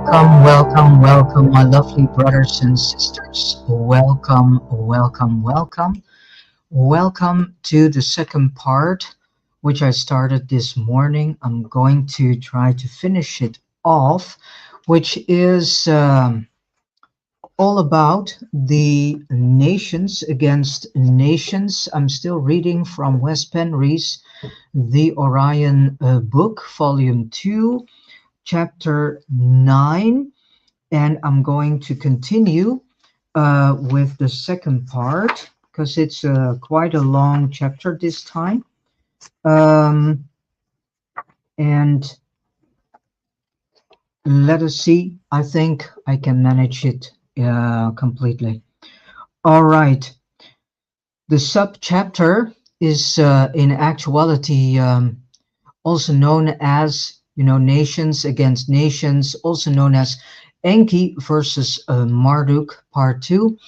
welcome, my lovely brothers and sisters. Welcome to the second part, which I started this morning. I'm going to try to finish it off, which is all about the nations against nations. I'm still reading from Wes Penry's The Orion book, Volume 2, Chapter 9. And I'm going to continue with the second part because it's quite a long chapter this time. Um, and let us see. I think I can manage it completely. All right. The sub-chapter is in actuality also known as, nations against nations, also known as Enki versus Marduk, part 2.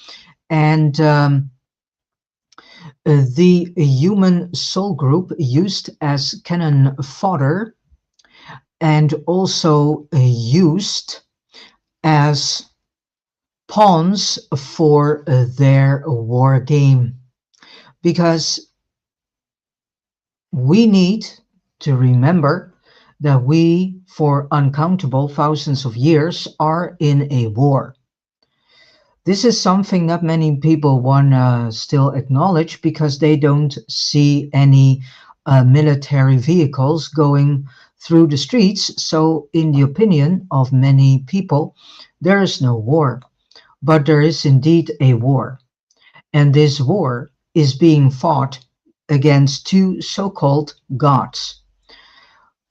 And the human soul group used as cannon fodder and also used as pawns for their war game. Because we need to remember that we, for uncountable thousands of years, are in a war. This is something not many people want to still acknowledge because they don't see any military vehicles going through the streets. So, in the opinion of many people, there is no war. But there is indeed a war. And this war is being fought against two so-called gods.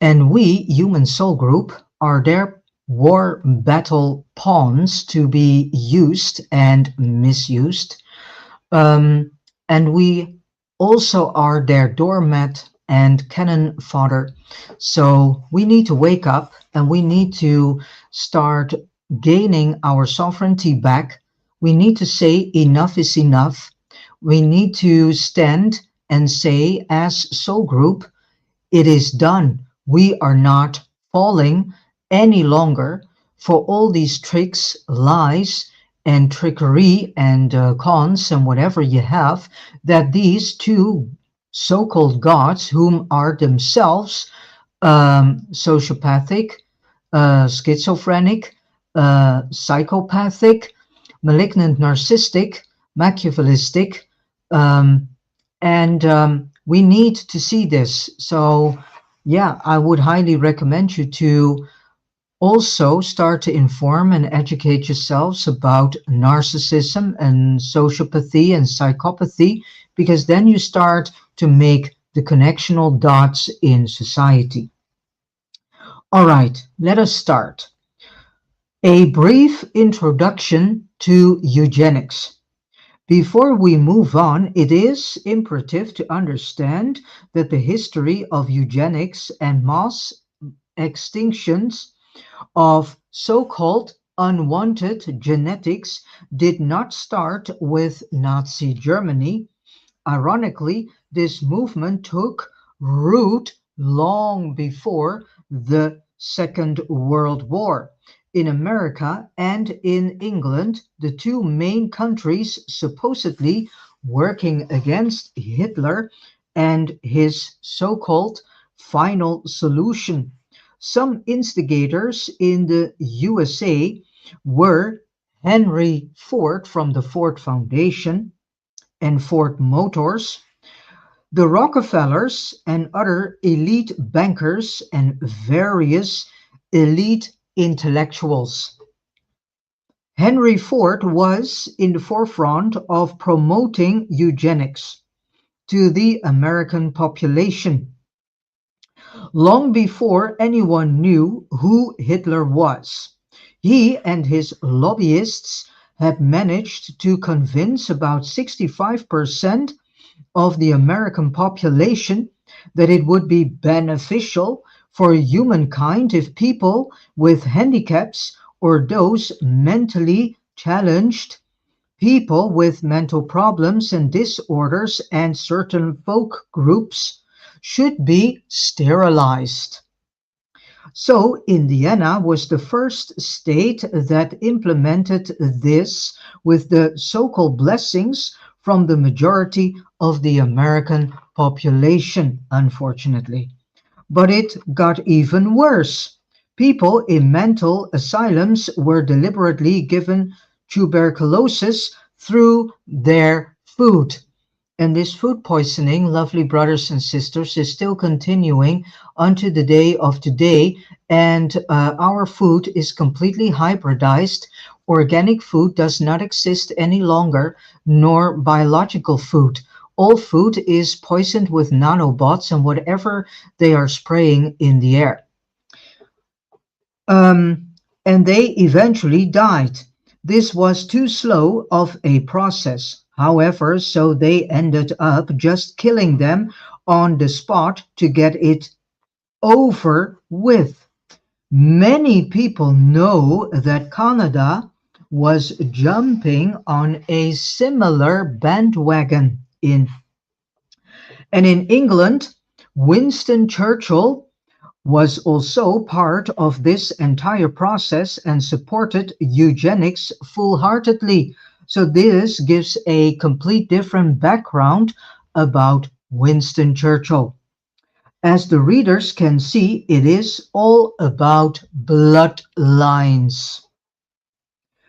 And we, human soul group, are their war battle pawns to be used and misused. And we also are their doormat and cannon fodder. So we need to wake up and we need to start gaining our sovereignty back. We need to say enough is enough. We need to stand and say, as soul group, it is done. We are not falling any longer for all these tricks, lies, and trickery and cons and whatever you have that these two so-called gods, whom are themselves sociopathic, schizophrenic, psychopathic, malignant, narcissistic, Machiavellistic, and we need to see this. So yeah, I would highly recommend you to also start to inform and educate yourselves about narcissism and sociopathy and psychopathy, because then you start to make the connectional dots in society. All right, let us start. A brief introduction to eugenics. Before we move on, it is imperative to understand that the history of eugenics and mass extinctions of so-called unwanted genetics did not start with Nazi Germany. Ironically, this movement took root long before the Second World War. In America and in England, the two main countries supposedly working against Hitler and his so-called final solution. Some instigators in the USA were Henry Ford from the Ford Foundation and Ford Motors, the Rockefellers and other elite bankers and various elite intellectuals. Henry Ford was in the forefront of promoting eugenics to the American population long before anyone knew who Hitler was. He and his lobbyists had managed to convince about 65% of the American population that it would be beneficial for humankind if people with handicaps or those mentally challenged, people with mental problems and disorders, and certain folk groups should be sterilized. So Indiana was the first state that implemented this with the so-called blessings from the majority of the American population, unfortunately. But it got even worse. People in mental asylums were deliberately given tuberculosis through their food. And this food poisoning, lovely brothers and sisters, is still continuing unto the day of today. And our food is completely hybridized. Organic food does not exist any longer, nor biological food. All food is poisoned with nanobots and whatever they are spraying in the air. Um, and they eventually died. This was too slow of a process. However, so they ended up just killing them on the spot to get it over with. Many people know that Canada was jumping on a similar bandwagon in England. Winston Churchill was also part of this entire process and supported eugenics full-heartedly. So this gives a complete different background about Winston Churchill. As the readers can see, it is all about bloodlines.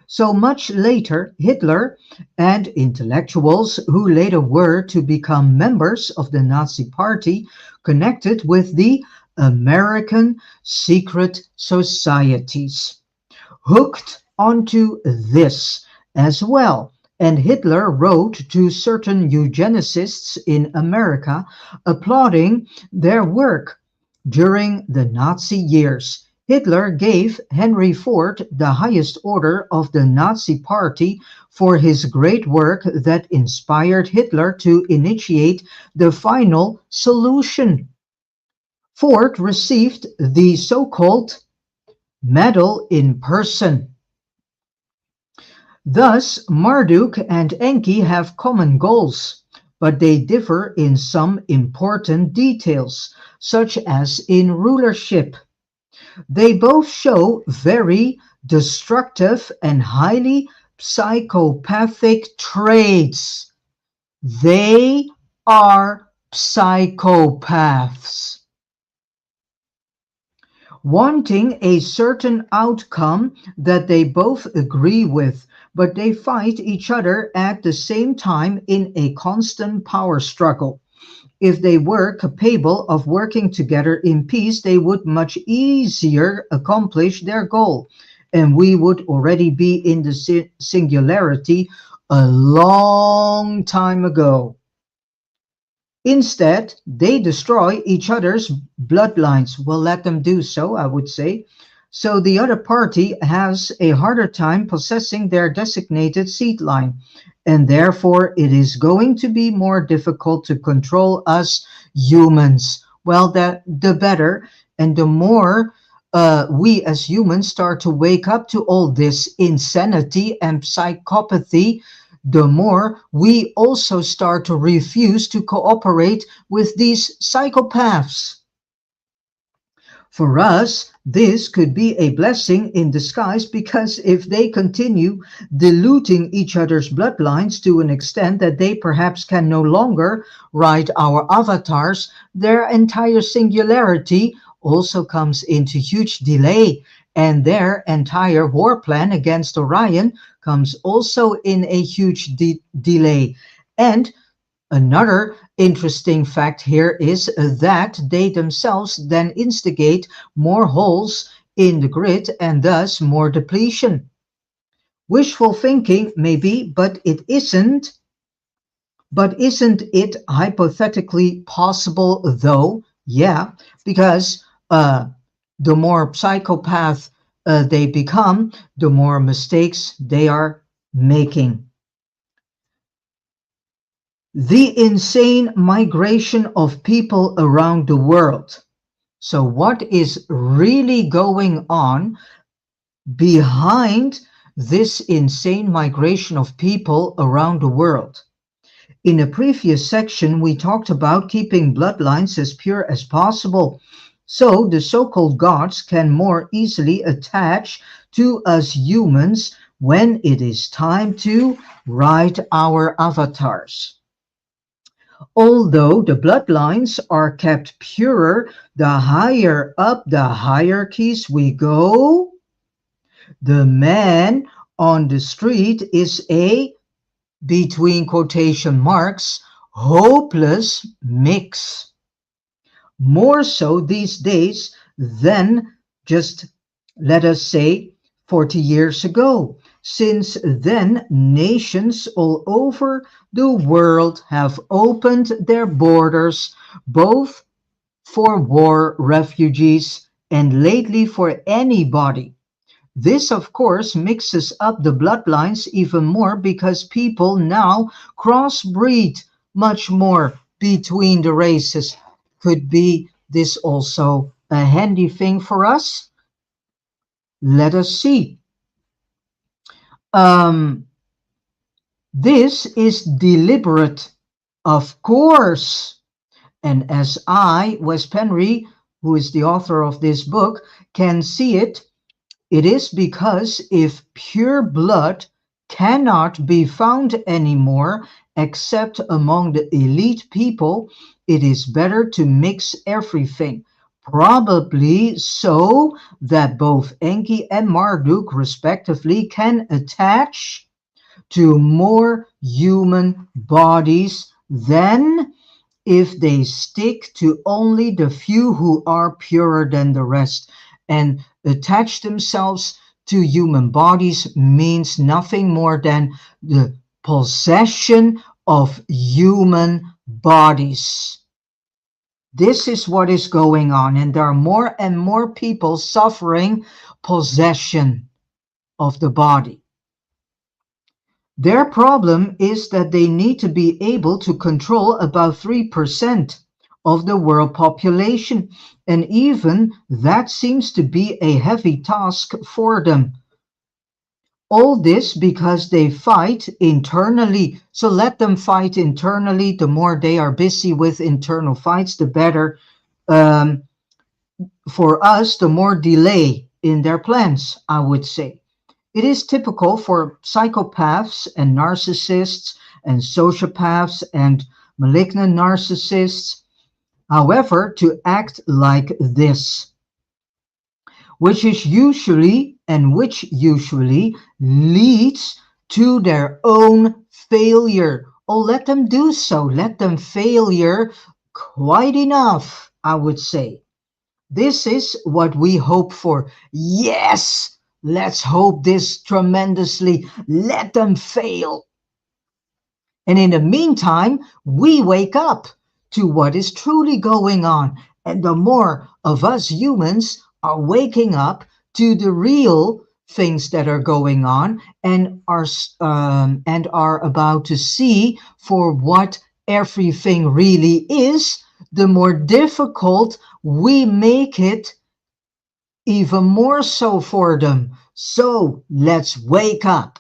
So much later, Hitler and intellectuals who later were to become members of the Nazi Party connected with the American secret societies, hooked onto this as well. And Hitler wrote to certain eugenicists in America applauding their work during the Nazi years. Hitler gave Henry Ford the highest order of the Nazi Party for his great work that inspired Hitler to initiate the final solution. Ford received the so-called medal in person. Thus, Marduk and Enki have common goals, but they differ in some important details, such as in rulership. They both show very destructive and highly psychopathic traits. They are psychopaths, wanting a certain outcome that they both agree with, but they fight each other at the same time in a constant power struggle. If they were capable of working together in peace, they would much easier accomplish their goal, and we would already be in the singularity a long time ago. Instead, they destroy each other's bloodlines. Well, let them do so, I would say. So the other party has a harder time possessing their designated seed line, and therefore it is going to be more difficult to control us humans. Well, the better, and the more we as humans start to wake up to all this insanity and psychopathy, the more we also start to refuse to cooperate with these psychopaths. For us, this could be a blessing in disguise because if they continue diluting each other's bloodlines to an extent that they perhaps can no longer ride our avatars, their entire singularity also comes into huge delay, and their entire war plan against Orion comes also in a huge delay. And another interesting fact here is that they themselves then instigate more holes in the grid and thus more depletion. Wishful thinking, maybe, but it isn't. But isn't it hypothetically possible, though? Yeah, because the more psychopath they become, the more mistakes they are making. The insane migration of people around the world. So what is really going on behind this insane migration of people around the world? In a previous section, we talked about keeping bloodlines as pure as possible. So the so-called gods can more easily attach to us humans when it is time to write our avatars. Although the bloodlines are kept purer, the higher up the hierarchies we go, the man on the street is a, between quotation marks, hopeless mix. More so these days than just, let us say, 40 years ago. Since then, nations all over the world have opened their borders both for war refugees and lately for anybody. This, of course, mixes up the bloodlines even more because people now crossbreed much more between the races. Could be this also a handy thing for us? Let us see. Um, this is deliberate, of course. And as I, Wes Penry, who is the author of this book, can see it, it is because if pure blood cannot be found anymore except among the elite people, it is better to mix everything. Probably so that both Enki and Marduk respectively can attach to more human bodies than if they stick to only the few who are purer than the rest. And attach themselves to human bodies means nothing more than the possession of human bodies. This is what is going on, and there are more and more people suffering possession of the body. Their problem is that they need to be able to control about 3% of the world population, and even that seems to be a heavy task for them. All this because they fight internally. So let them fight internally. The more they are busy with internal fights, the better. Um, for us, the more delay in their plans, I would say. It is typical for psychopaths and narcissists and sociopaths and malignant narcissists, however, to act like this, which usually leads to their own failure. Oh, let them do so. Let them failure quite enough, I would say. This is what we hope for. Yes, let's hope this tremendously. Let them fail. And in the meantime, we wake up to what is truly going on. And the more of us humans are waking up to the real things that are going on and are about to see for what everything really is, the more difficult we make it even more so for them. So let's wake up.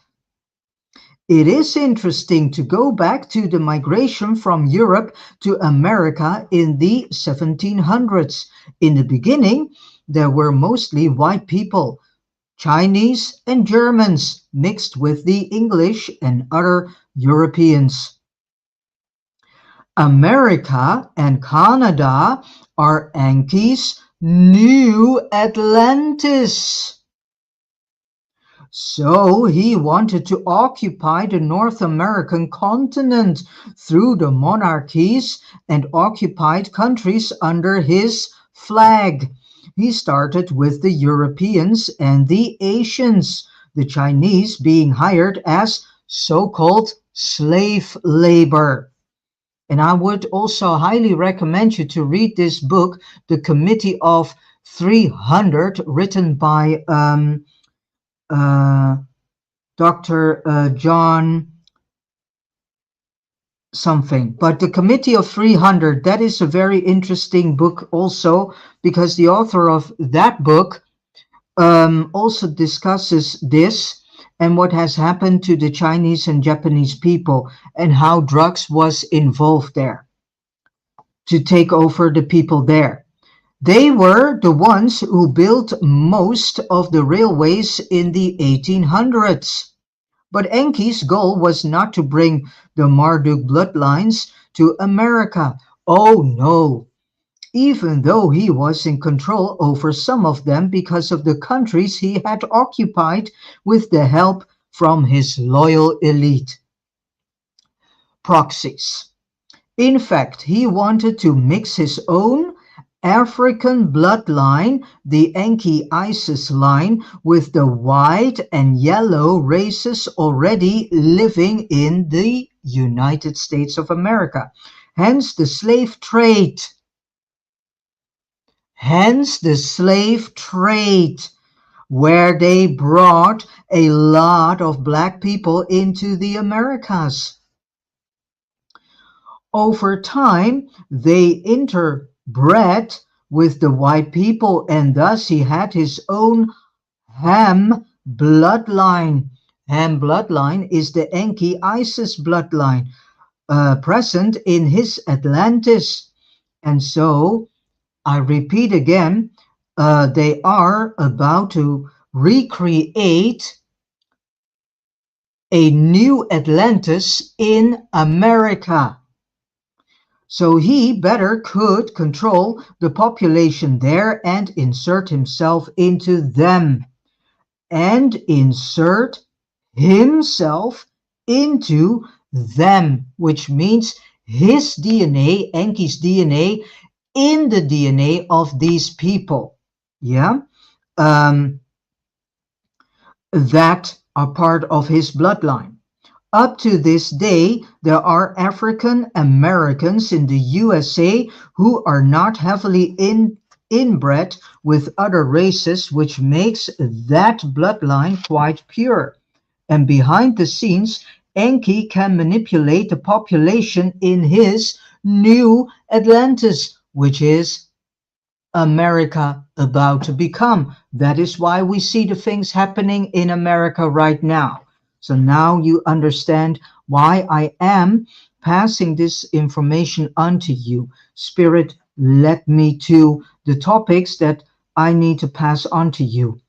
It is interesting to go back to the migration from Europe to America in the 1700s. In the beginning, there were mostly white people, Chinese and Germans mixed with the English and other Europeans. America and Canada are Enki's new Atlantis. So he wanted to occupy the North American continent through the monarchies and occupied countries under his flag. He started with the Europeans and the Asians, the Chinese being hired as so-called slave labor. And I would also highly recommend you to read this book, The Committee of 300, written by Dr. John something. But The Committee of 300, that is a very interesting book also, because the author of that book also discusses this and what has happened to the Chinese and Japanese people and how drugs was involved there to take over the people there. They were the ones who built most of the railways in the 1800s. But Enki's goal was not to bring the Marduk bloodlines to America. Oh no! Even though he was in control over some of them because of the countries he had occupied with the help from his loyal elite proxies. In fact, he wanted to mix his own African bloodline, the Enki Isis line, with the white and yellow races already living in the United States of America. Hence the slave trade. Hence the slave trade, where they brought a lot of black people into the Americas. Over time, they interbred with the white people, and thus he had his own Ham bloodline. Ham bloodline is the Enki Isis bloodline present in his Atlantis. And so, I repeat again, they are about to recreate a new Atlantis in America. So he better could control the population there and insert himself into them and insert himself into them, which means his DNA, Enki's DNA, in the DNA of these people. Yeah. That are part of his bloodline. Up to this day, there are African Americans in the USA who are not heavily inbred with other races, which makes that bloodline quite pure. And behind the scenes, Enki can manipulate the population in his new Atlantis, which is America about to become. That is why we see the things happening in America right now. So now you understand why I am passing this information on to you. Spirit led me to the topics that I need to pass on to you.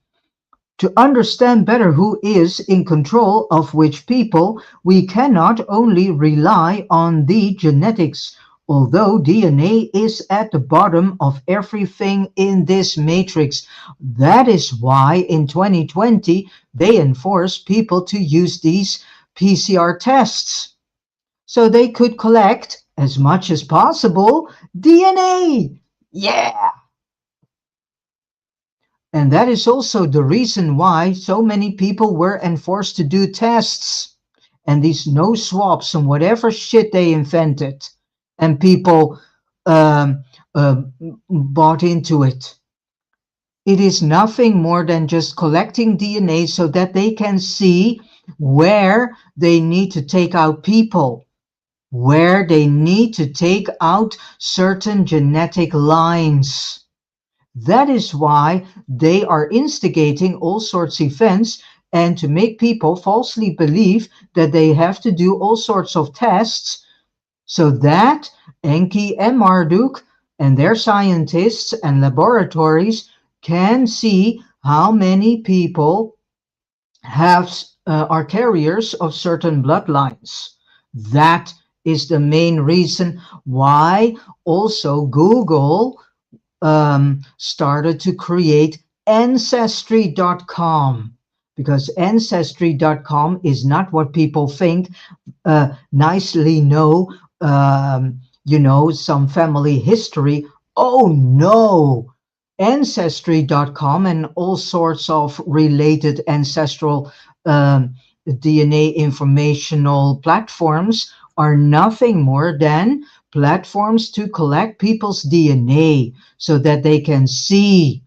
To understand better who is in control of which people, we cannot only rely on the genetics, although DNA is at the bottom of everything in this matrix. That is why in 2020 they enforced people to use these PCR tests so they could collect as much as possible DNA. Yeah! And that is also the reason why so many people were enforced to do tests and these no swabs and whatever shit they invented. And people um, uh, bought into it. It is nothing more than just collecting DNA so that they can see where they need to take out people, where they need to take out certain genetic lines. That is why they are instigating all sorts of events and to make people falsely believe that they have to do all sorts of tests so that Enki and Marduk and their scientists and laboratories can see how many people have are carriers of certain bloodlines. That is the main reason why also Google started to create Ancestry.com, because Ancestry.com is not what people think. Nicely know, some family history. Oh no! Ancestry.com and all sorts of related ancestral DNA informational platforms are nothing more than platforms to collect people's DNA so that they can see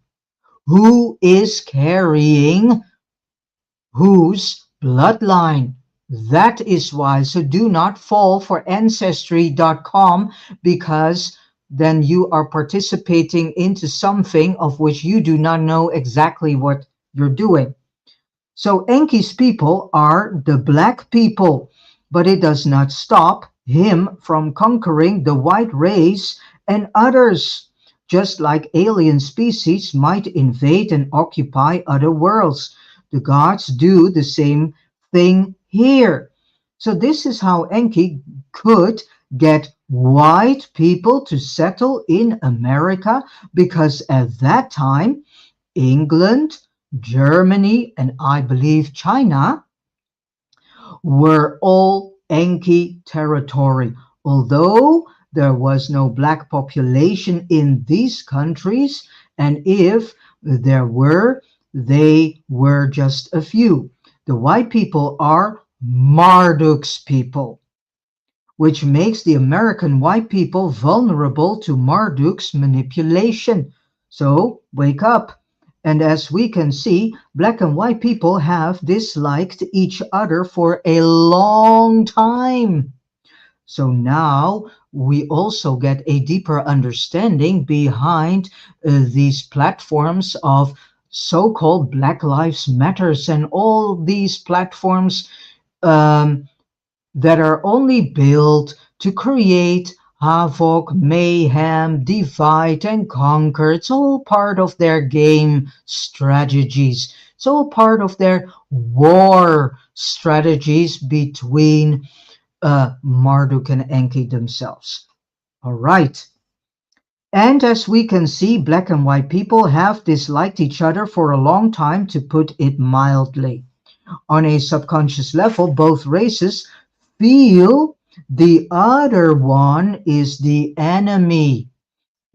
who is carrying whose bloodline. That is why. So do not fall for Ancestry.com, because then you are participating into something of which you do not know exactly what you're doing. So Enki's people are the black people, but it does not stop him from conquering the white race and others. just like alien species might invade and occupy other worlds. The gods do the same thing here. So this is how Enki could get white people to settle in America, because at that time England, Germany, and I believe China were all Enki territory. Although there was no black population in these countries, and if there were, they were just a few. The white people are Marduk's people, which makes the American white people vulnerable to Marduk's manipulation. So wake up. And as we can see, black and white people have disliked each other for a long time. So now we also get a deeper understanding behind these platforms of so-called Black Lives Matters and all these platforms um, that are only built to create havoc, mayhem, divide and conquer. It's all part of their game strategies. It's all part of their war strategies between Marduk and Enki themselves. All right. And as we can see, black and white people have disliked each other for a long time, to put it mildly. On a subconscious level, both races feel the other one is the enemy.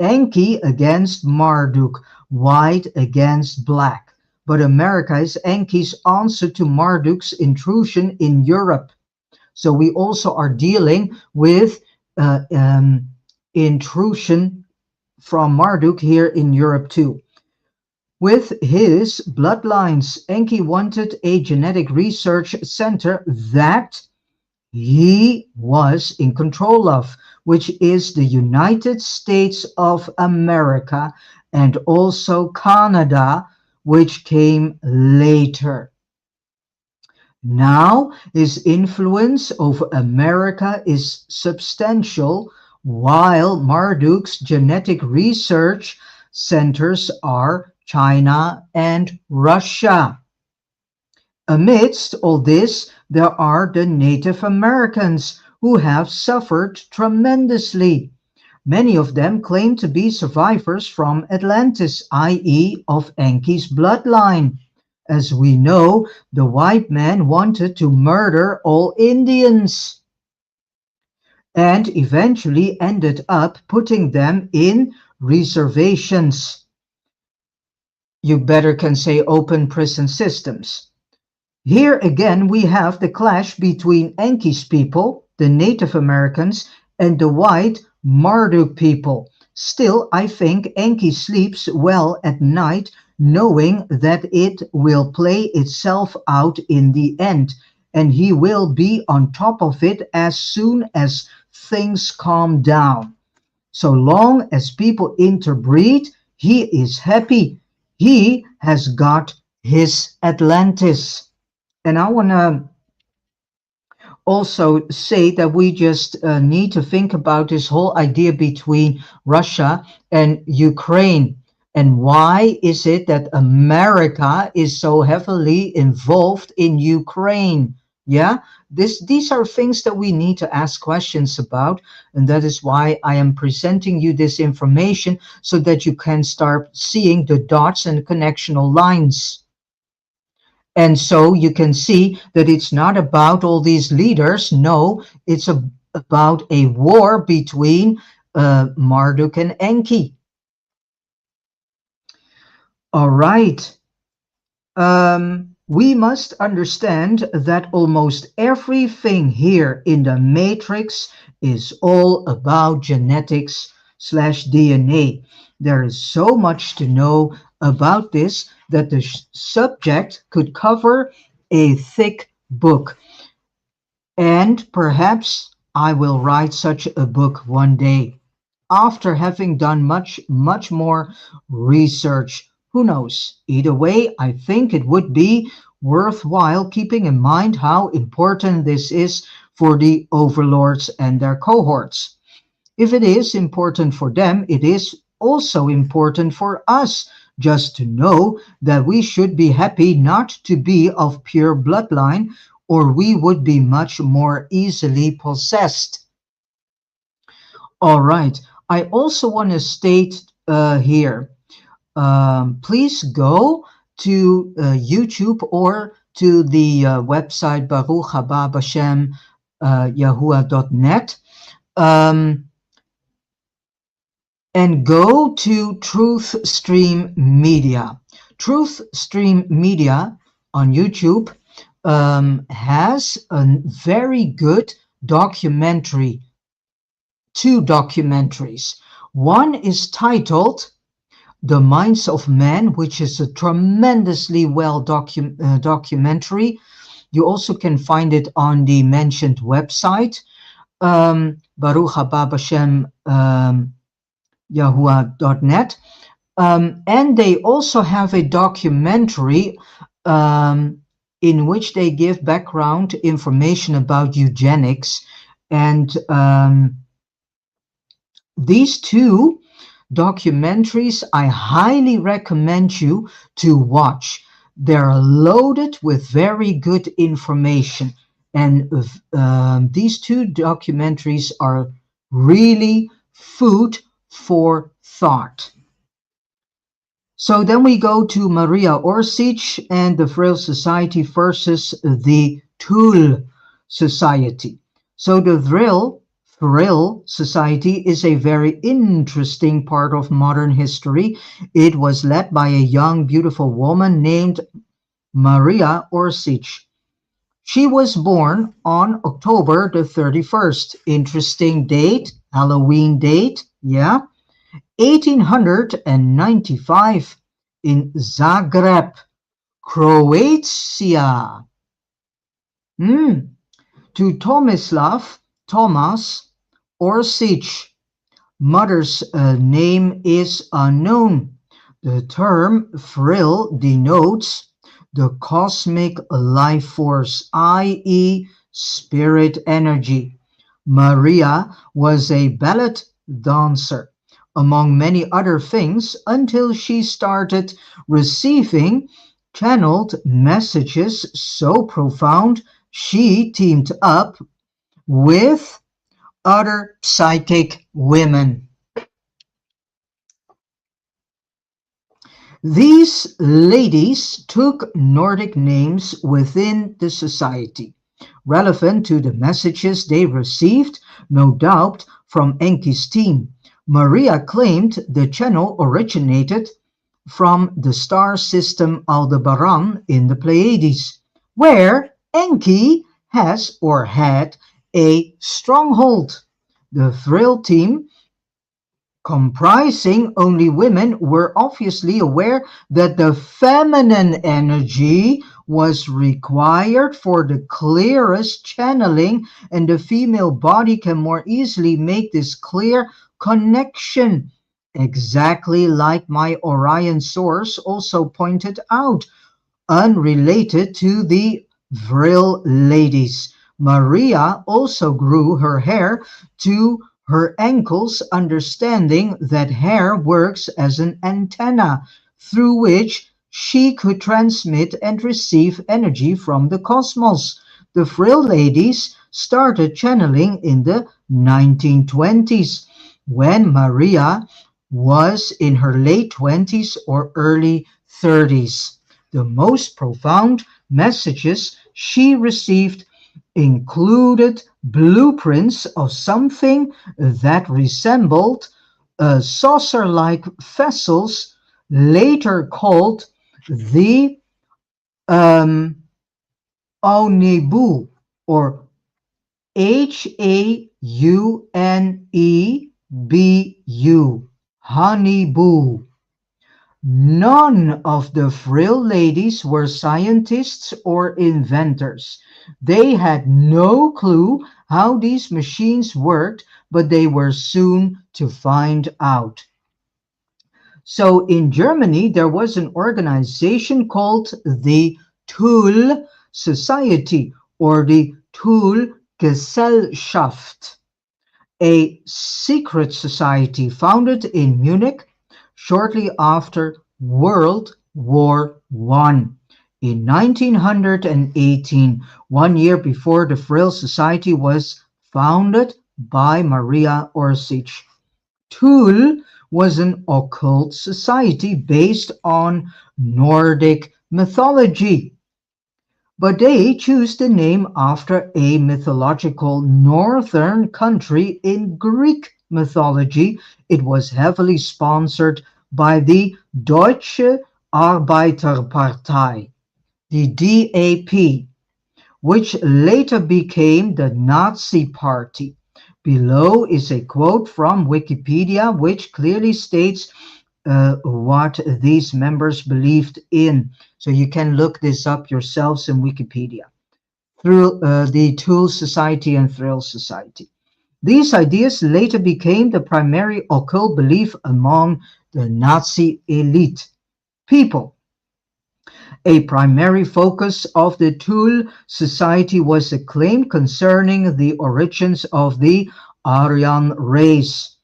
Enki against Marduk, white against black. But America is Enki's answer to Marduk's intrusion in Europe. So we also are dealing with intrusion from Marduk here in Europe too. With his bloodlines, Enki wanted a genetic research center that he was in control of, which is the United States of America and also Canada, which came later. Now his influence over America is substantial, while Marduk's genetic research centers are China and Russia. Amidst all this, there are the Native Americans who have suffered tremendously. Many of them claim to be survivors from Atlantis, i.e. of Enki's bloodline. As we know, the white man wanted to murder all Indians and eventually ended up putting them in reservations. You better can say open prison systems. Here again we have the clash between Enki's people, the Native Americans, and the white Marduk people. Still, I think Enki sleeps well at night, knowing that it will play itself out in the end, and he will be on top of it as soon as things calm down. So long as people interbreed, he is happy. He has got his Atlantis. And I want to also say that we just need to think about this whole idea between Russia and Ukraine. And why is it that America is so heavily involved in Ukraine? Yeah, these are things that we need to ask questions about. And that is why I am presenting you this information, so that you can start seeing the dots and connectional lines. And so you can see that it's not about all these leaders. No, it's about a war between Marduk and Enki. All right. We must understand that almost everything here in the matrix is all about genetics/DNA. There is so much to know about this that the subject could cover a thick book. And perhaps I will write such a book one day, after having done much, much more research. Who knows? Either way, I think it would be worthwhile keeping in mind how important this is for the overlords and their cohorts. If it is important for them, it is also important for us just to know that we should be happy not to be of pure bloodline, or we would be much more easily possessed. All right. I also want to state here, please go to YouTube or to the website Baruch Haba Bashem Yahuwah.net, um, and go to Truth Stream Media. Truth Stream Media on YouTube has a very good documentary, two documentaries. One is titled The Minds of Men, which is a tremendously well documentary. You also can find it on the mentioned website, Baruch Haba Bashem Yahuwah.net. And they also have a documentary in which they give background information about eugenics. And these two documentaries I highly recommend you to watch. They're loaded with very good information. And these two documentaries are really food for thought. So then we go to Maria Orsic and the Vril Society versus the Thule Society. So the Vril Society is a very interesting part of modern history. It was led by a young, beautiful woman named Maria Orsic. She was born on October the 31st. Interesting date, Halloween date, yeah. 1895 in Zagreb, Croatia. To Tomislav Thomas Orsic. Mother's name is unknown. The term Vril denotes the cosmic life force, i.e. spirit energy. Maria was a ballet dancer, among many other things, until she started receiving channeled messages so profound she teamed up with other psychic women. These ladies took Nordic names within the society, relevant to the messages they received, no doubt, from Enki's team. Maria claimed the channel originated from the star system Aldebaran in the Pleiades, where Enki has or had a stronghold. The Vril team, comprising only women, were obviously aware that the feminine energy was required for the clearest channeling, and the female body can more easily make this clear connection, exactly like my Orion source also pointed out. Unrelated to the Vril ladies, Maria also grew her hair to her ankles, understanding that hair works as an antenna through which she could transmit and receive energy from the cosmos. The Vril ladies started channeling in the 1920s, when Maria was in her late 20s or early 30s. The most profound messages she received included blueprints of something that resembled saucer-like vessels, later called the Aunebu, or Haunebu, Honeybu. None of the Vril ladies were scientists or inventors. They had no clue how these machines worked, but they were soon to find out. So in Germany, there was an organization called the Thule Society, or the Thule Gesellschaft. a secret society founded in Munich shortly after World War I. In 1918, 1 year before the Frill Society was founded by Maria Orsic. Thule was an occult society based on Nordic mythology, but they chose the name after a mythological northern country in Greek mythology. It was heavily sponsored by the Deutsche Arbeiterpartei, the DAP, which later became the Nazi Party. Below is a quote from Wikipedia, which clearly states what these members believed in. So you can look this up yourselves in Wikipedia. Through the Tool Society and Thrill Society. These ideas later became the primary occult belief among the Nazi elite. People. A primary focus of the Tool Society was a claim concerning the origins of the Aryan race.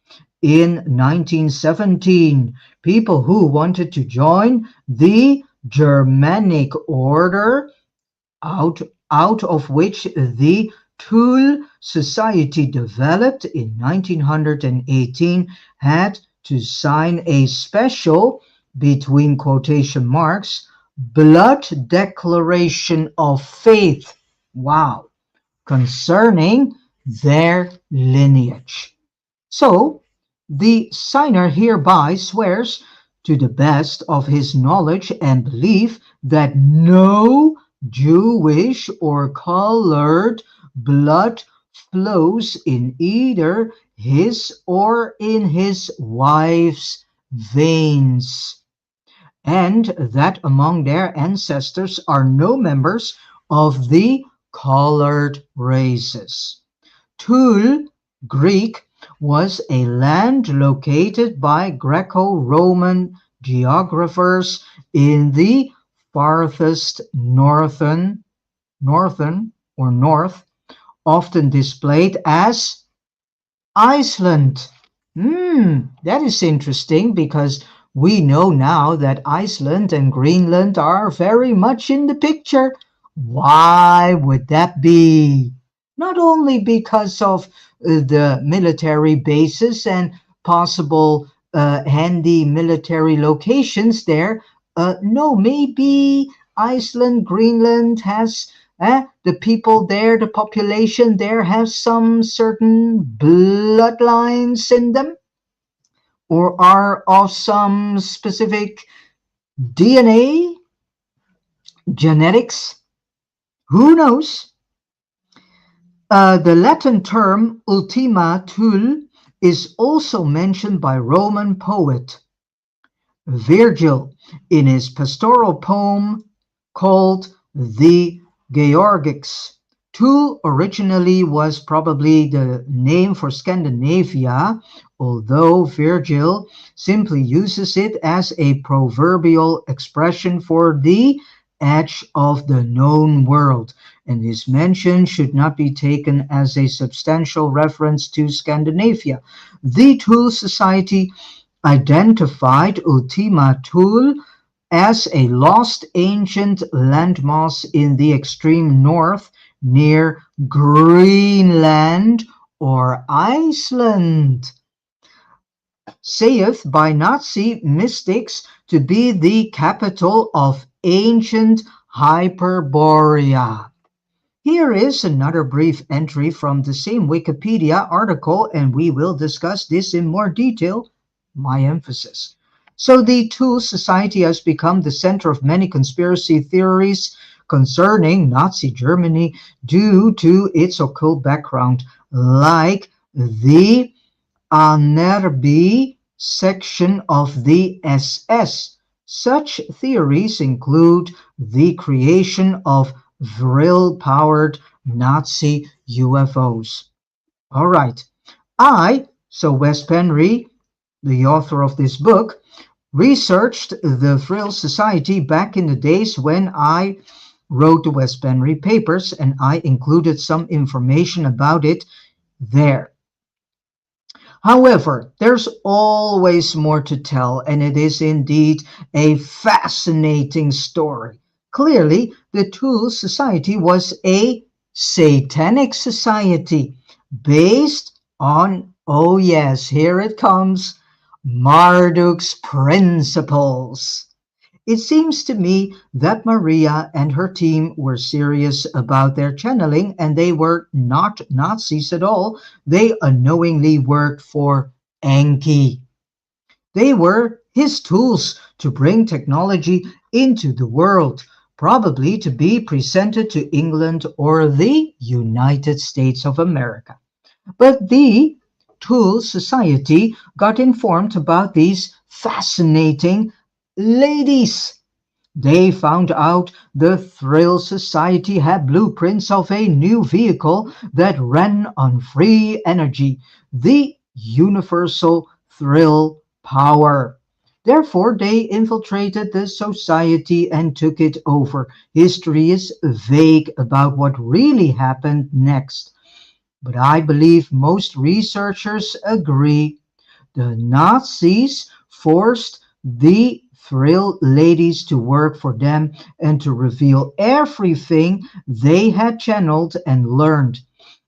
In 1917, people who wanted to join the Germanic order, out, out of which the Tool Society developed in 1918, had to sign a special, between quotation marks, blood declaration of faith, wow, concerning their lineage. So, the signer hereby swears to the best of his knowledge and belief that no Jewish or colored blood flows in either his or in his wife's veins, and that among their ancestors are no members of the colored races. Thule, Greek, was a land located by Greco-Roman geographers in the farthest north, often displayed as Iceland. That is interesting because we know now that Iceland and Greenland are very much in the picture. Why would that be? Not only because of the military bases and possible handy military locations there. No, maybe Iceland, Greenland has the people there, the population there has some certain bloodlines in them or are of some specific DNA, genetics. Who knows? The Latin term ultima Thule is also mentioned by Roman poet Virgil in his pastoral poem called the Georgics. Thule originally was probably the name for Scandinavia, although Virgil simply uses it as a proverbial expression for the edge of the known world, and his mention should not be taken as a substantial reference to Scandinavia. The Thule Society identified Ultima Thule as a lost ancient landmass in the extreme north near Greenland or Iceland, saith by Nazi mystics to be the capital of ancient Hyperborea. Here is another brief entry from the same Wikipedia article, and we will discuss this in more detail. My emphasis. So the Thule Society has become the center of many conspiracy theories concerning Nazi Germany due to its occult background, like the Anerbi section of the SS. Such theories include the creation of Vril-powered Nazi UFOs. All right. Wes Penry, the author of this book, researched the Thrill Society back in the days when I wrote the Wes Penry papers, and I included some information about it there. However, there's always more to tell, and it is indeed a fascinating story. Clearly, the Tool Society was a satanic society based on, oh yes, here it comes, Marduk's principles. It seems to me that Maria and her team were serious about their channeling and they were not Nazis at all. They unknowingly worked for Enki. They were his tools to bring technology into the world, probably to be presented to England or the United States of America. But the Tool Society got informed about these fascinating ladies. They found out the Thrill Society had blueprints of a new vehicle that ran on free energy, the universal thrill power. Therefore, they infiltrated the society and took it over. History is vague about what really happened next. But I believe most researchers agree the Nazis forced the Thrill Ladies to work for them and to reveal everything they had channeled and learned.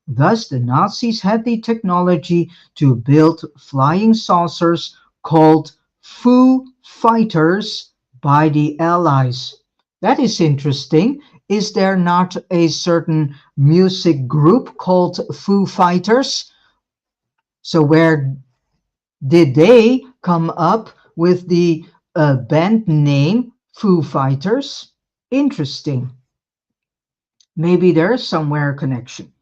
Thus, the Nazis had the technology to build flying saucers called Foo Fighters by the Allies. That is interesting. Is there not a certain music group called Foo Fighters? So, where did they come up with the band name Foo Fighters? Interesting. Maybe there's somewhere a connection.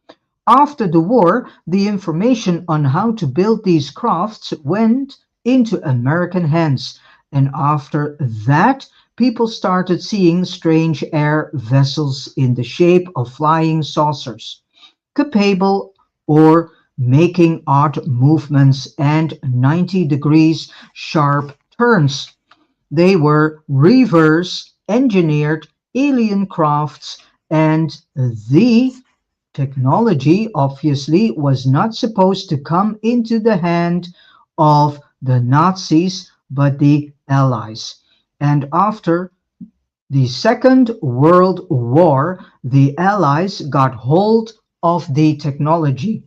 After the war, the information on how to build these crafts went into American hands, and after that, people started seeing strange air vessels in the shape of flying saucers, capable or making odd movements and 90 degrees sharp turns. They were reverse engineered alien crafts, and the technology obviously was not supposed to come into the hand of the Nazis but the Allies. And after the Second World War, the Allies got hold of the technology.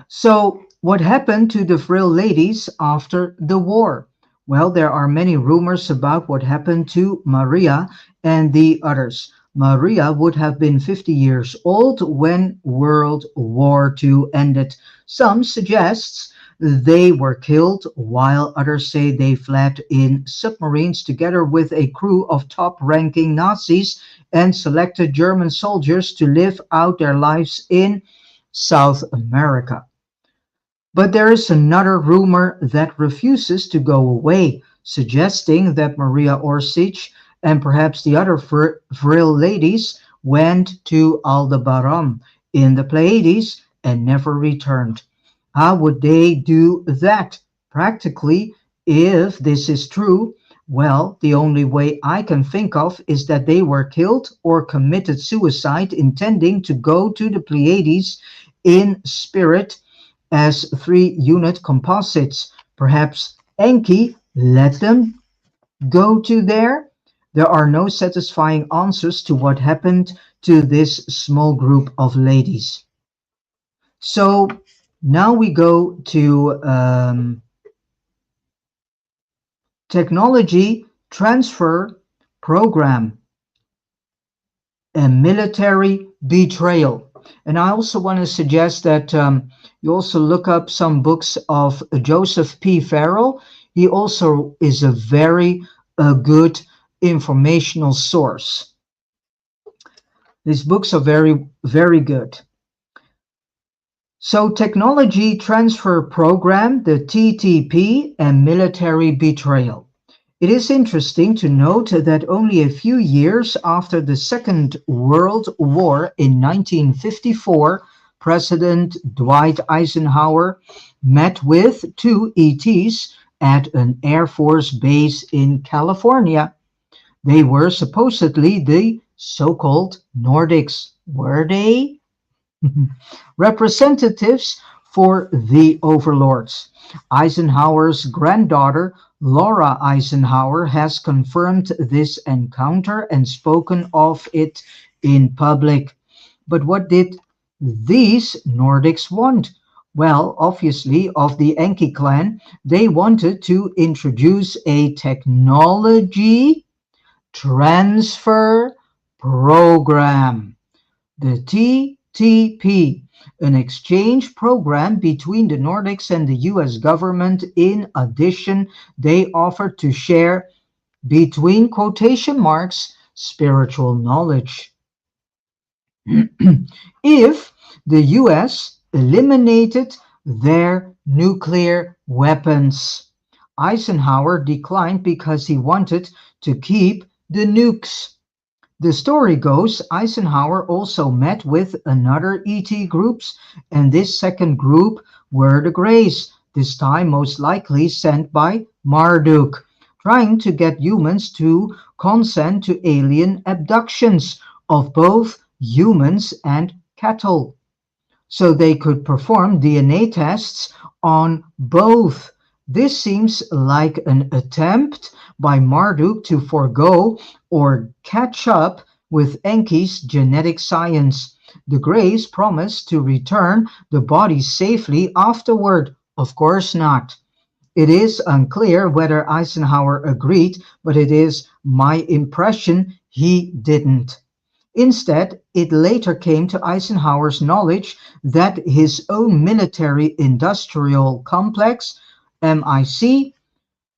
So, what happened to the Vril ladies after the war? Well, there are many rumors about what happened to Maria and the others. Maria would have been 50 years old when World War II ended. Some suggests they were killed, while others say they fled in submarines together with a crew of top-ranking Nazis and selected German soldiers to live out their lives in South America. But there is another rumor that refuses to go away, suggesting that Maria Orsic and perhaps the other Vril ladies went to Aldebaran in the Pleiades and never returned. How would they do that? Practically, if this is true, well, the only way I can think of is that they were killed or committed suicide intending to go to the Pleiades in spirit as three-unit composites. Perhaps Enki let them go to there? There are no satisfying answers to what happened to this small group of ladies. So now we go to technology transfer program and military betrayal. And I also want to suggest that you also look up some books of Joseph P. Farrell. He also is a very good informational source. These books are very, very good. So, Technology Transfer Program, the TTP, and military betrayal. It is interesting to note that only a few years after the Second World War in 1954, President Dwight Eisenhower met with two ETs at an Air Force base in California. They were supposedly the so-called Nordics. Were they? Representatives for the overlords. Eisenhower's granddaughter, Laura Eisenhower, has confirmed this encounter and spoken of it in public. But what did these Nordics want? Well, obviously, of the Enki clan, they wanted to introduce a technology transfer program, the TTP, an exchange program between the Nordics and the US government. In addition, they offered to share, between quotation marks, spiritual knowledge. If the US eliminated their nuclear weapons. Eisenhower declined because he wanted to keep the nukes. The story goes Eisenhower also met with another ET groups, and this second group were the Greys, this time most likely sent by Marduk, trying to get humans to consent to alien abductions of both humans and cattle, so they could perform DNA tests on both. This seems like an attempt by Marduk to forego or catch up with Enki's genetic science. The Greys promised to return the body safely afterward. Of course not. It is unclear whether Eisenhower agreed, but it is my impression he didn't. Instead, it later came to Eisenhower's knowledge that his own military-industrial complex, MIC,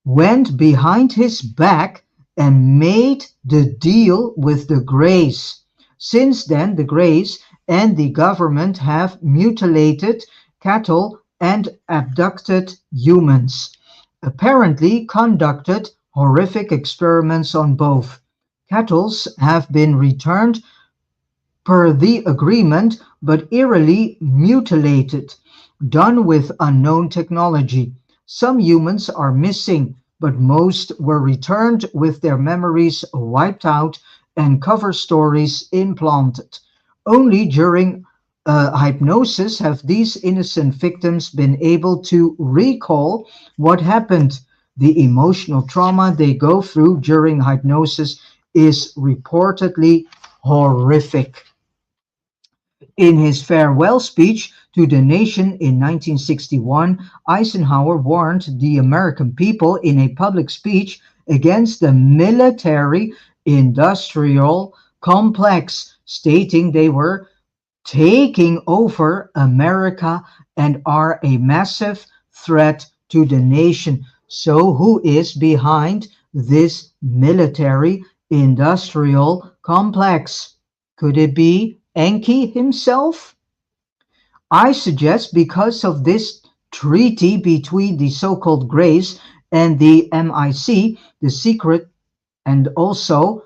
went behind his back and made the deal with the Greys. Since then, the Greys and the government have mutilated cattle and abducted humans, apparently conducted horrific experiments on both. Cattle have been returned per the agreement, but eerily mutilated, done with unknown technology. Some humans are missing, but most were returned with their memories wiped out and cover stories implanted. Only during hypnosis have these innocent victims been able to recall what happened. The emotional trauma they go through during hypnosis is reportedly horrific. In his farewell speech to the nation in 1961, Eisenhower warned the American people in a public speech against the military-industrial complex, stating they were taking over America and are a massive threat to the nation. So who is behind this military-industrial complex? Could it be Enki himself? I suggest because of this treaty between the so-called Greys and the MIC, the secret, and also,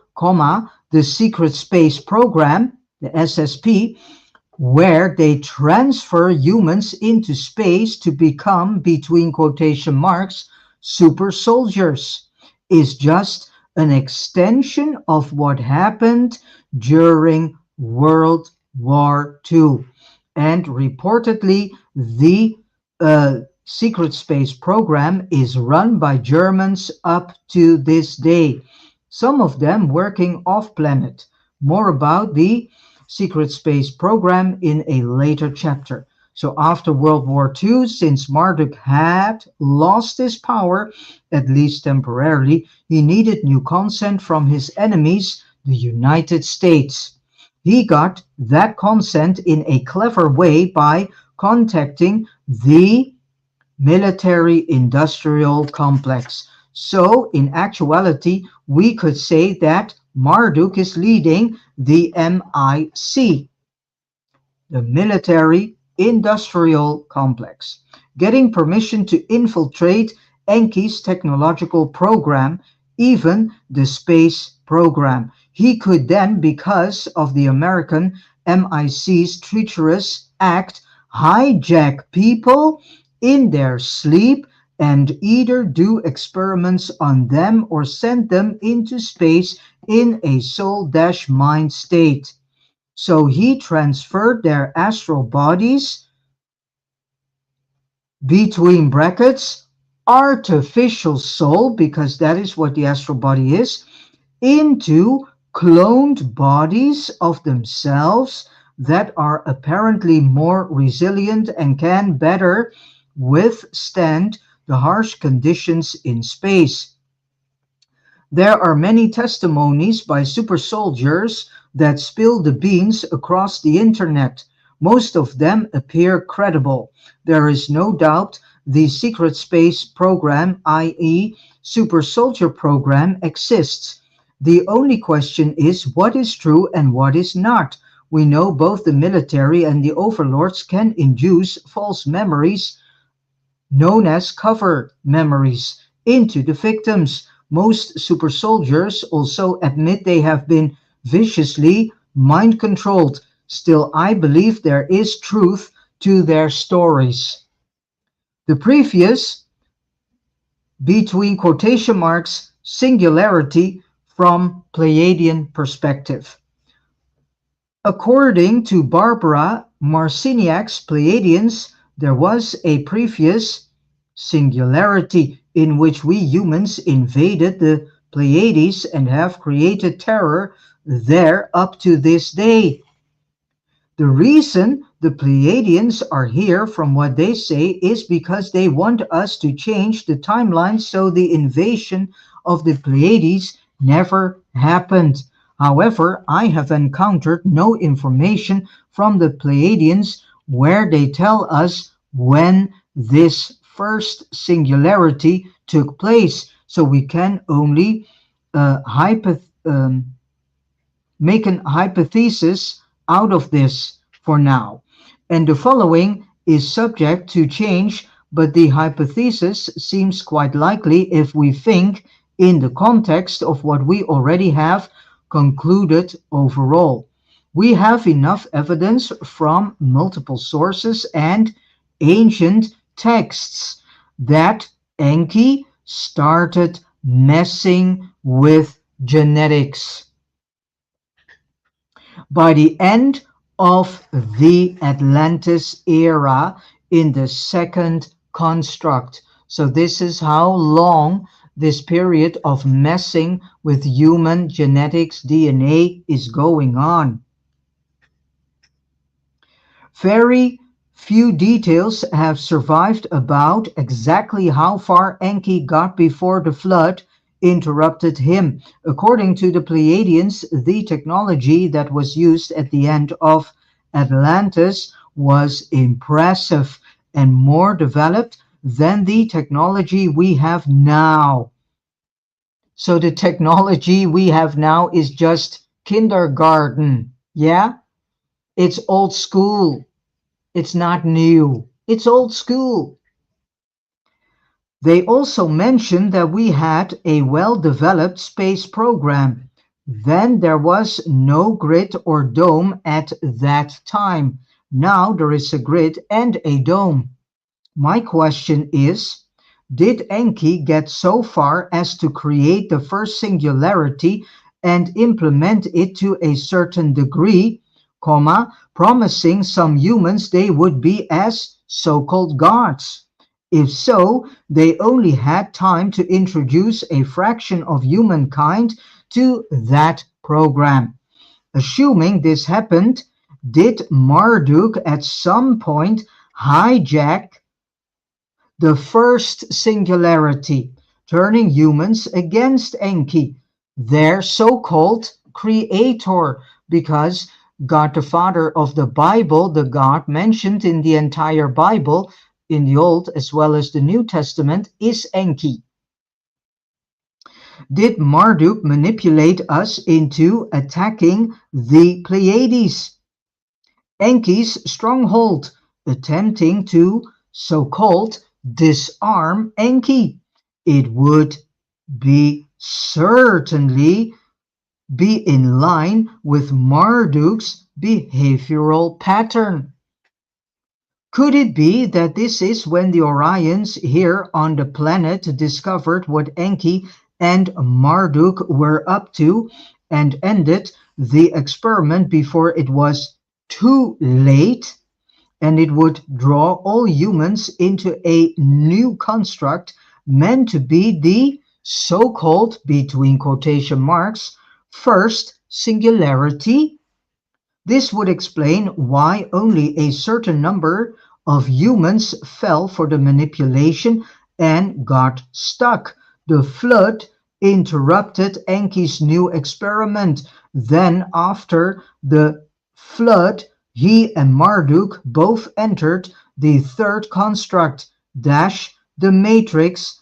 the secret space program, the SSP, where they transfer humans into space to become, between quotation marks, super soldiers, is just an extension of what happened during World War II. And reportedly, the secret space program is run by Germans up to this day, some of them working off-planet. More about the secret space program in a later chapter. So after World War II, since Marduk had lost his power, at least temporarily, he needed new consent from his enemies, the United States. He got that consent in a clever way by contacting the military-industrial complex. So, in actuality, we could say that Marduk is leading the MIC, the military-industrial complex, getting permission to infiltrate Enki's technological program, even the space program. He could then, because of the American MIC's treacherous act, hijack people in their sleep and either do experiments on them or send them into space in a soul-mind state. So he transferred their astral bodies between brackets, artificial soul, because that is what the astral body is, into cloned bodies of themselves that are apparently more resilient and can better withstand the harsh conditions in space. There are many testimonies by super soldiers that spill the beans across the internet. Most of them appear credible. There is no doubt the secret space program, i.e., super soldier program, exists. The only question is what is true and what is not. We know both the military and the overlords can induce false memories known as cover memories into the victims. Most super soldiers also admit they have been viciously mind controlled. Still, I believe there is truth to their stories. The previous, between quotation marks, singularity from Pleiadian perspective. According to Barbara Marciniak's Pleiadians, there was a previous singularity in which we humans invaded the Pleiades and have created terror there up to this day. The reason the Pleiadians are here, from what they say, is because they want us to change the timeline so the invasion of the Pleiades never happened. However, I have encountered no information from the Pleiadians where they tell us when this first singularity took place, so we can only make an hypothesis out of this for now. And the following is subject to change, but the hypothesis seems quite likely if we think in the context of what we already have concluded overall. We have enough evidence from multiple sources and ancient texts that Enki started messing with genetics. By the end of the Atlantis era in the second construct. So this is how long this period of messing with human genetics DNA is going on. Very few details have survived about exactly how far Enki got before the flood interrupted him. According to the Pleiadians, the technology that was used at the end of Atlantis was impressive and more developed than the technology we have now. So the technology we have now is just kindergarten. Yeah? It's old school. It's not new. It's old school. They also mentioned that we had a well-developed space program. Then there was no grid or dome at that time. Now there is a grid and a dome. My question is, did Enki get so far as to create the first singularity and implement it to a certain degree, promising some humans they would be as so-called gods? If so, they only had time to introduce a fraction of humankind to that program. Assuming this happened, did Marduk at some point hijack the first singularity, turning humans against Enki, their so-called creator, because God the Father of the Bible, the God mentioned in the entire Bible, in the Old as well as the New Testament, is Enki. Did Marduk manipulate us into attacking the Pleiades, Enki's stronghold, attempting to so-called disarm Enki? It would be certainly be in line with Marduk's behavioral pattern. Could it be that this is when the Orions here on the planet discovered what Enki and Marduk were up to and ended the experiment before it was too late? and it would draw all humans into a new construct meant to be the so-called, between quotation marks, first singularity. This would explain why only a certain number of humans fell for the manipulation and got stuck. The flood interrupted Enki's new experiment. Then, after the flood, he and Marduk both entered the third construct, dash the matrix,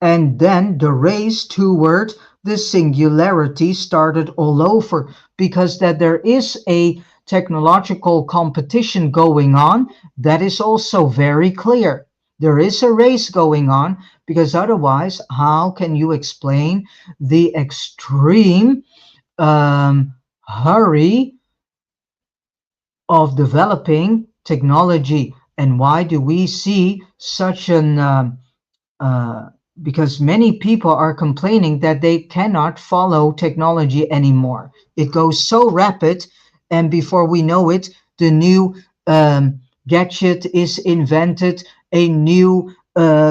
and then the race toward the singularity started all over, because that there is a technological competition going on, that is also very clear. There is a race going on, because otherwise how can you explain the extreme hurry of developing technology? And why do we see such an uh, because many people are complaining that they cannot follow technology anymore. It goes so rapid, and before we know it, the new gadget is invented, a new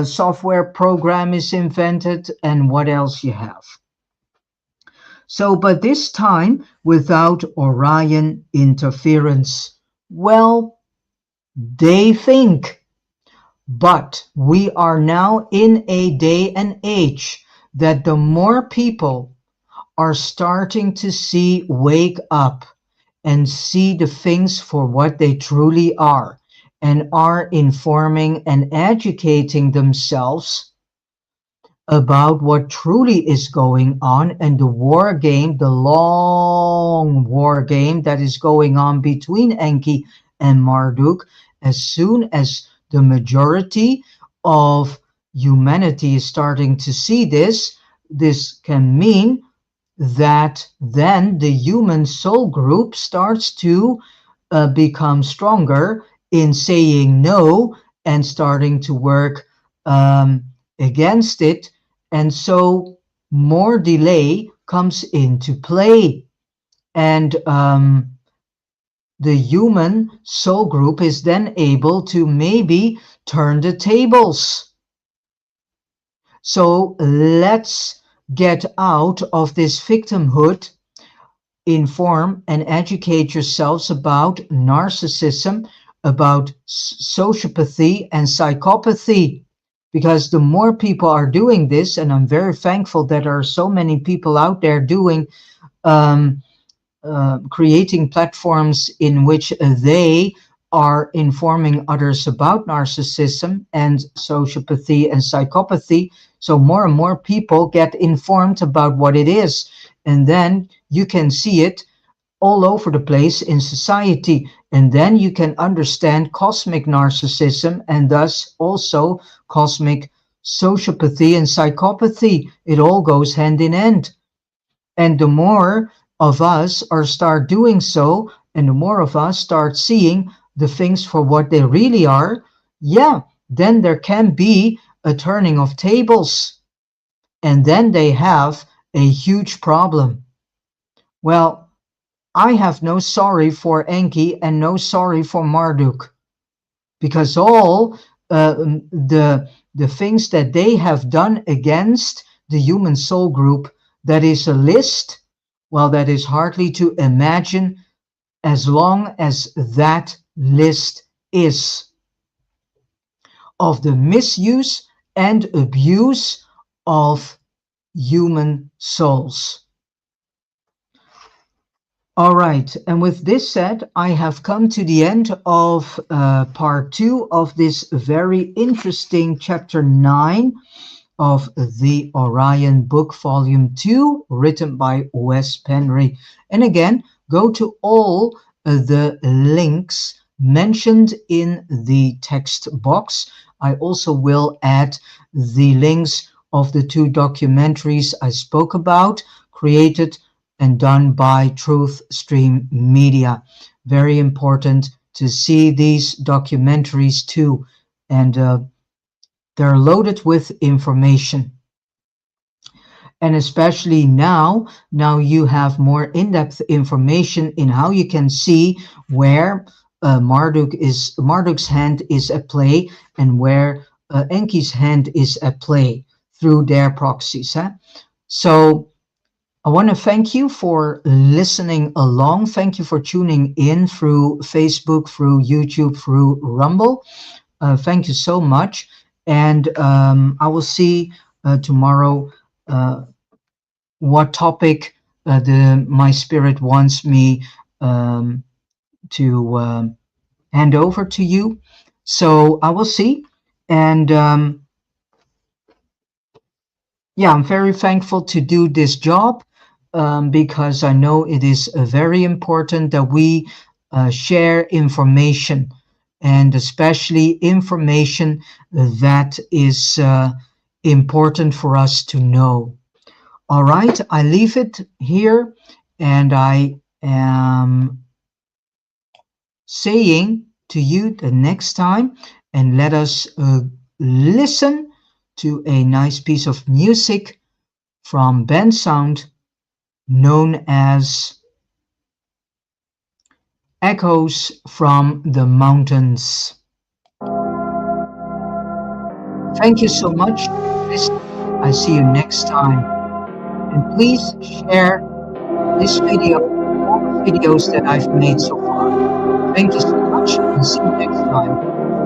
software program is invented, and what else you have. So, but this time without Orion interference. Well, they think. But we are now in a day and age that the more people are starting to see, wake up and see the things for what they truly are, and are informing and educating themselves about what truly is going on, and the war game, the long war game that is going on between Enki and Marduk. As soon as the majority of humanity is starting to see this, this can mean that then the human soul group starts to become stronger in saying no and starting to work um, against it. And so more delay comes into play. And the human soul group is then able to maybe turn the tables. So let's get out of this victimhood, inform and educate yourselves about narcissism, about sociopathy and psychopathy. Because the more people are doing this, and I'm very thankful that there are so many people out there doing um, creating platforms in which they are informing others about narcissism and sociopathy and psychopathy. So more and more people get informed about what it is. And then you can see it all over the place in society. And then you can understand cosmic narcissism, and thus also cosmic sociopathy and psychopathy. It all goes hand in hand. And the more of us are start doing so, and the more of us start seeing the things for what they really are, yeah, then there can be a turning of tables. And then they have a huge problem. Well, I have no sorry for Enki and no sorry for Marduk, because all the things that they have done against the human soul group, that is a list, well, that is hardly to imagine, as long as that list is of the misuse and abuse of human souls. All right, and with this said, I have come to the end of part 2 of this very interesting chapter 9 of the Orion book, volume 2, written by Wes Penry. And again, go to all the links mentioned in the text box. I also will add the links of the 2 documentaries I spoke about, created and done by Truth Stream Media. Very important to see these documentaries too, and they're loaded with information. And especially now you have more in-depth information in how you can see where Marduk's hand is at play, and where Enki's hand is at play through their proxies. Huh? So I want to thank you for listening along. Thank you for tuning in through Facebook, through YouTube, through Rumble. Thank you so much. And I will see tomorrow what topic my spirit wants me to hand over to you. So I will see. And yeah, I'm very thankful to do this job because I know it is very important that we share information, and especially information that is important for us to know. All right, I leave it here, and I am saying to you the next time, and let us listen to a nice piece of music from band sound known as Echoes from the Mountains. Thank you so much for listening. I see you next time. And please share this video, all the videos that I've made so far. Thank you so much, and see you next time.